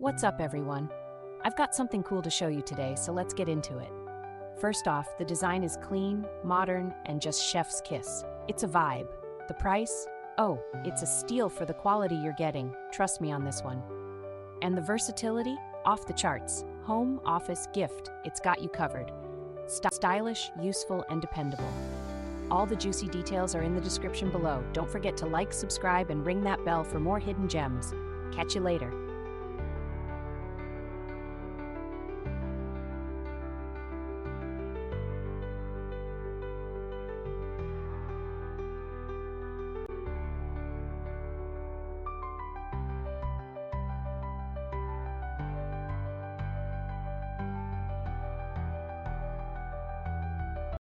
What's up, everyone? I've got something cool to show you today, so let's get into it. First off, the design is clean, modern, and just chef's kiss. It's a vibe. The price? Oh, it's a steal for the quality you're getting. Trust me on this one. And the versatility? Off the charts. Home, office, gift. It's got you covered. Stylish, useful, and dependable. All the juicy details are in the description below. Don't forget to like, subscribe, and ring that bell for more hidden gems. Catch you later.